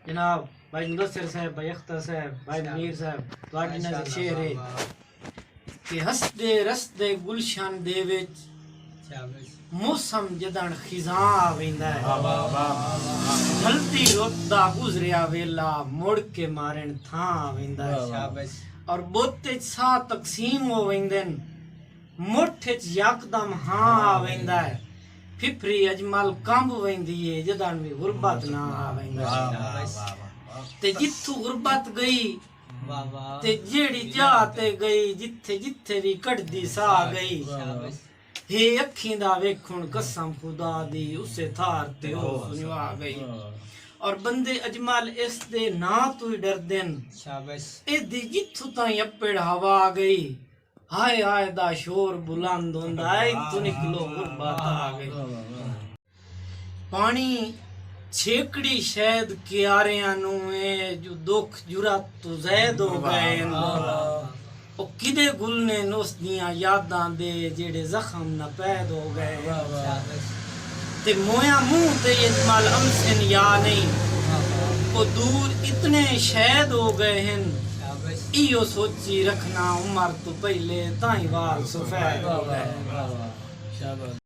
जनाब भाई मुदस्सिर साहब, भाई अख्तर साहब, भाई मीर साहब, ਤੁਹਾਡੀ ਨਜ਼ਰ ਸ਼ੇਰ ਹੈ ਕਿ ਹੱਸਦੇ ਰਸਤੇ ਗੁਲਸ਼ਨ ਦੇ ਵਿੱਚ ਮੌਸਮ ਜਦਣ ਖਿਜ਼ਾਂ ਆਵੇਂਦਾ ਹੈ, ਢਲਦੀ ਰੁੱਤ ਦਾ ਗੁਜ਼ਰਿਆ ਵੇਲਾ ਮੁੜ ਕੇ ਮਾਰਨ ਥਾਂ ਆਵੇਂਦਾ ਹੈ, ਔਰ ਬੋਤੇ ਸਾਹ ਤਕਸੀਮ ਹੋ ਵੈਂਦੇ ਨੇ, ਮੁੱਠ ਚ ਯਕਦਮ ਹਾਂ ਆਵੇਂਦਾ ਹੈ, ਫਿਫਰੀ ਅਜਮਲ ਕੰਬ ਵੈਂਦੀ ਏ ਜਦਣ ਵੀ ਗੁਰਬਤ ਨਾ ਆਵੇਂਦਾ ਤੇ ਜਿੱਥੋਂ ਗੁਰਬਤ ਗਈ ਤੇ ਜਿਹੜੀ ਜਾ ਤੇ ਗਈ, ਜਿੱਥੇ ਜਿੱਥੇ ਵੀ ਕੱਢਦੀ ਸਾਹ ਗਈ, हे अखी दा वेखुण कसम खुदा दी उसे थार ते हो निवा गई। और बंदे अजमल इस दे ना तू ही डर देन, ए दी जिथु ताई अपेड़ हवा गई, हाय हाय दा शोर बुलंद होंदा है, तू निकलो गुरबत आ गई। पानी छेकड़ी शहद क्यारियां नू ए जो दुख जुरत तू जैद हो गए, ਉਹ ਕਿਦੇ ਗੁਲ ਨੇ ਉਸ ਦੀਆਂ ਯਾਦਾਂ ਦੇ ਜਿਹੜੇ ਜ਼ਖਮ ਨਾ ਪੈਦ ਹੋ ਗਏ, ਤੇ ਮੋਇਆ ਮੂੰਹ ਤੇ ਇਜਮਲ ਅਮਸਨ ਯਾ ਨਹੀਂ, ਉਹ ਦੂਰ ਇਤਨੇ ਸ਼ਹਿਦ ਹੋ ਗਏ ਹਨ, ਇਹੋ ਸੋਚੀ ਰੱਖਣਾ ਉਮਰ ਤੋਂ ਪਹਿਲੇ ਤਾਂ ਹੀ ਵਾਲ ਸਫੈਦ ਹੋ ਗਏ।